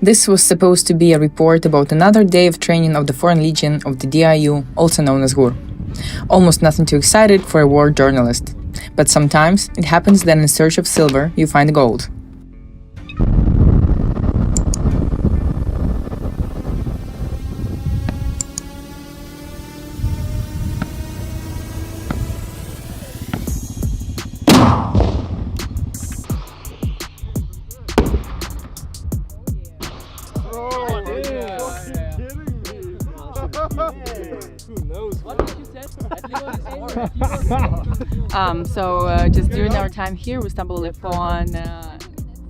This was supposed to be a report about another day of training of the Foreign Legion of the DIU, also known as GUR. Almost nothing too exciting for a war journalist. But sometimes it happens that in search of silver you find gold. Just during our time here, we stumbled upon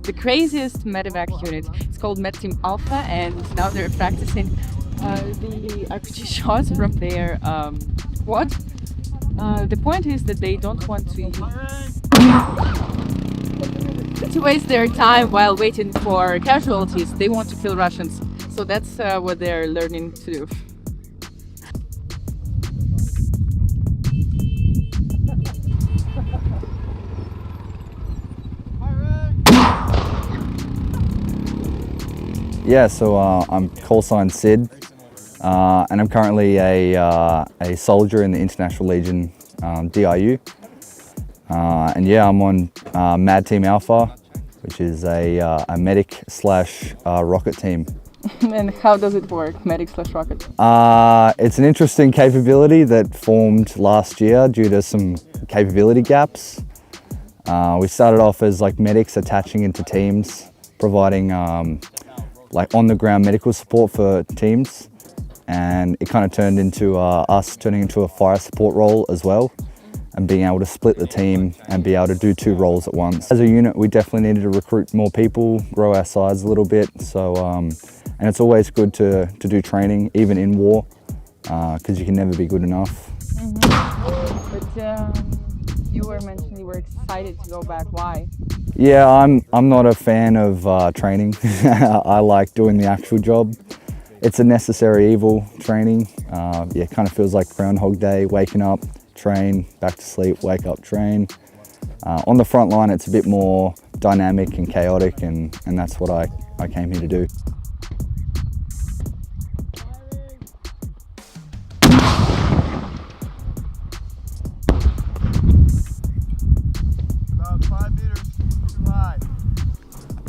the craziest MEDEVAC unit. It's called MEDEVAC Alpha, and now they're practicing the RPG shots from their quad. The point is that they don't want to waste their time while waiting for casualties. They want to kill Russians. So that's what they're learning to do. Yeah, so I'm call sign Sid, and I'm currently a soldier in the International Legion DIU. And yeah, I'm on MAD Team Alpha, which is a medic slash rocket team. And how does it work, medic slash rocket? It's an interesting capability that formed last year due to some capability gaps. We started off as like medics attaching into teams, providing like on-the-ground medical support for teams, and it kind of turned into us turning into a fire support role as well, and being able to split the team and be able to do two roles at once. As a unit, we definitely needed to recruit more people, grow our size a little bit, so and it's always good to do training, even in war, because you can never be good enough. But you were mentioning you were excited to go back. Why? Yeah, I'm not a fan of training. I like doing the actual job. It's a necessary evil, training. Yeah, it kind of feels like Groundhog Day, waking up, train, back to sleep, wake up, train. On the front line, it's a bit more dynamic and chaotic, and that's what I came here to do.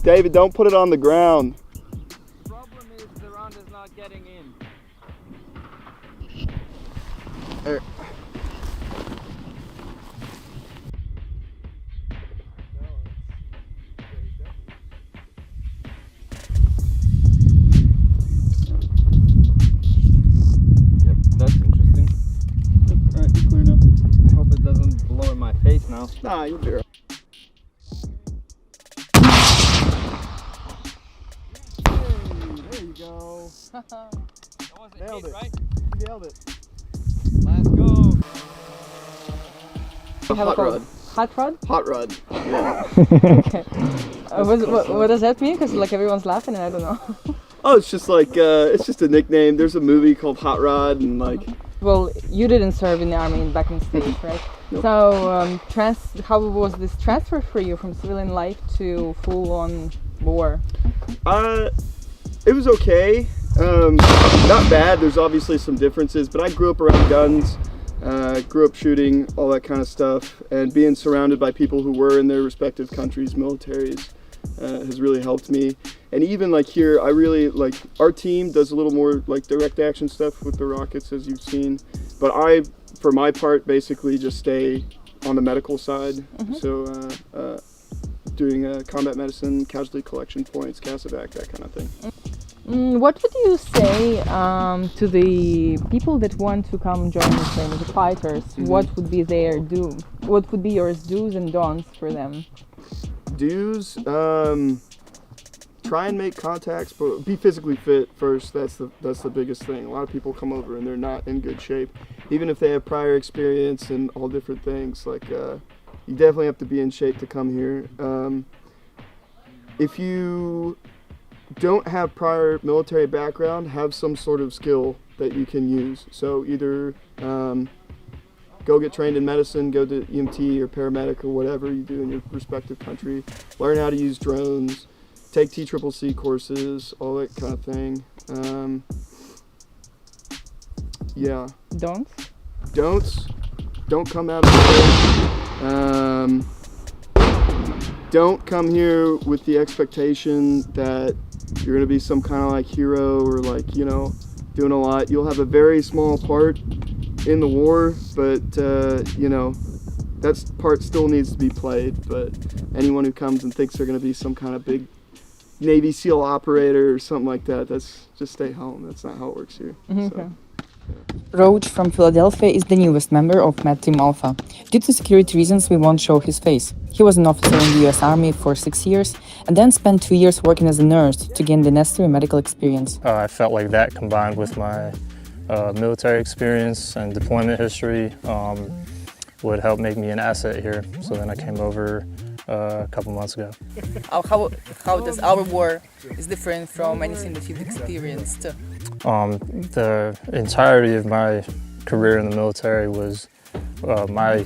David, don't put it on the ground. The problem is the round is not getting in. There. Yep, that's interesting. Alright, you're clear now. I hope it doesn't blow in my face now. Nah, you'll be alright. Go. That was a Nailed hit, it. right? You nailed it. Let's go. Hot rod. Hot rod? Hot rod. Yeah. Okay. What does that mean? Because like everyone's laughing and I don't know. Oh, it's just like it's just a nickname. There's a movie called Hot Rod, and like. Well, you didn't serve in the army back in the States, right? Nope. So, how was this transfer for you from civilian life to full-on war? It was okay. Not bad. There's obviously some differences, but I grew up around guns, grew up shooting, all that kind of stuff, and being surrounded by people who were in their respective countries' militaries has really helped me. And even like here, I really like our team does a little more like direct action stuff with the rockets, as you've seen. But I, for my part, basically just stay on the medical side. Mm-hmm. So doing combat medicine, casualty collection points, CASEVAC, that kind of thing. What would you say to the people that want to come join the training, the fighters? Mm-hmm. What would be their doom? What would be your do's and don'ts for them? Do's, try and make contacts, but be physically fit first. That's the biggest thing. A lot of people come over and they're not in good shape, even if they have prior experience and all different things. Like you definitely have to be in shape to come here. If you don't have prior military background, have some sort of skill that you can use. So either go get trained in medicine, go to EMT or paramedic or whatever you do in your respective country, learn how to use drones, take TCCC courses, all that kind of thing. Yeah. Don't come out of here. Don't come here with the expectation that you're gonna be some kind of like hero or like, you know, doing a lot. You'll have a very small part in the war, but you know, that part still needs to be played. But anyone who comes and thinks they're gonna be some kind of big Navy SEAL operator or something like that, that's just stay home. That's not how it works here. So. Roach from Philadelphia is the newest member of Med Team Alpha. Due to security reasons, we won't show his face. He was an officer in the US Army for 6 years and then spent 2 years working as a nurse to gain the necessary medical experience. I felt like that combined with my military experience and deployment history would help make me an asset here. So then I came over a couple months ago. How does our war is different from anything that you've experienced? The entirety of my career in the military was, my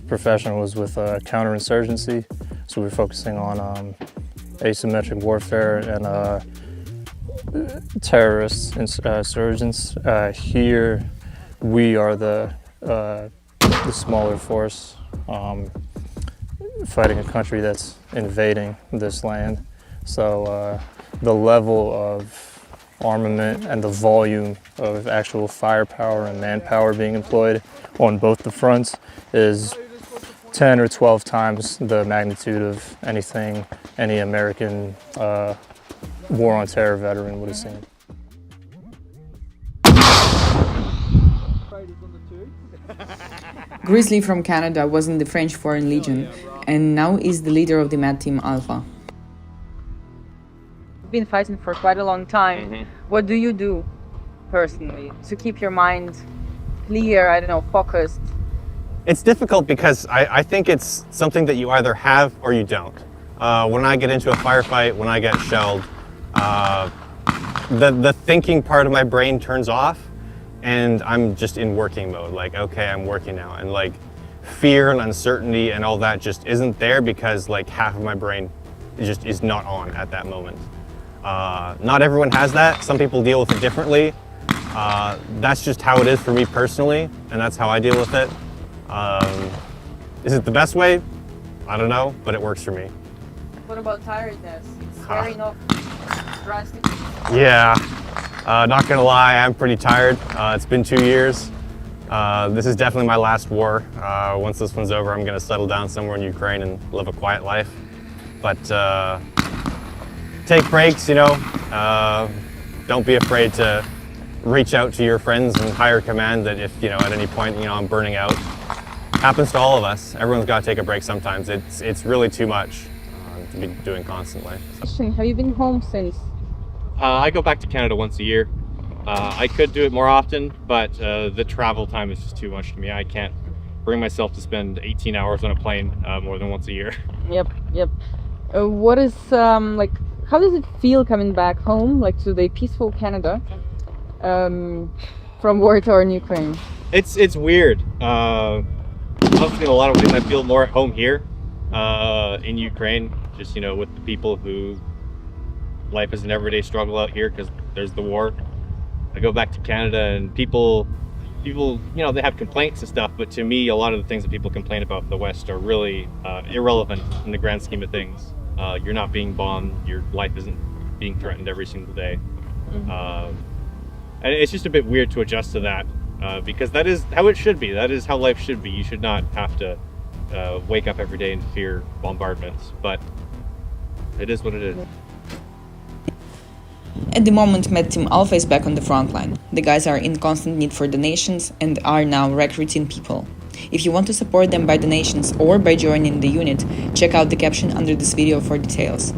profession was with counterinsurgency. So we're focusing on asymmetric warfare and terrorist insurgents. Here we are the smaller force fighting a country that's invading this land. So the level of armament and the volume of actual firepower and manpower being employed on both the fronts is 10 or 12 times the magnitude of anything any American war on terror veteran would have seen. Grizzly from Canada was in the French Foreign Legion and now is the leader of the Med Team Alpha. You've been fighting for quite a long time. What do you do personally to keep your mind clear, I don't know, focused? It's difficult because I think it's something that you either have or you don't. When I get into a firefight, when I get shelled, the thinking part of my brain turns off and I'm just in working mode. Like, okay, I'm working now. And like fear and uncertainty and all that just isn't there because like half of my brain is not on at that moment. Not everyone has that. Some people deal with it differently. That's just how it is for me personally, and that's how I deal with it. Is it the best way? I don't know, but it works for me. What about tiredness? It's very not drastic. Yeah, not gonna lie, I'm pretty tired. It's been 2 years. This is definitely my last war. Once this one's over, I'm gonna settle down somewhere in Ukraine and live a quiet life. But take breaks, you know. Don't be afraid to reach out to your friends and higher command that if, you know, at any point, you know, I'm burning out. Happens to all of us. Everyone's got to take a break sometimes. It's really too much to be doing constantly. Have you been home since? I go back to Canada once a year. I could do it more often, but the travel time is just too much to me. I can't bring myself to spend 18 hours on a plane more than once a year. Yep. What is, like, how does it feel coming back home, like to the peaceful Canada, from war-torn Ukraine? It's weird. Obviously, in a lot of ways, I feel more at home here in Ukraine, just, you know, with the people who life is an everyday struggle out here because there's the war. I go back to Canada and people, you know, they have complaints and stuff, but to me, a lot of the things that people complain about in the West are really irrelevant in the grand scheme of things. You're not being bombed, your life isn't being threatened every single day. And it's just a bit weird to adjust to that because that is how it should be. That is how life should be. You should not have to wake up every day and fear bombardments, but it is what it is. At the moment, Med Team Alpha is back on the front line. The guys are in constant need for donations and are now recruiting people. If you want to support them by donations or by joining the unit, check out the caption under this video for details.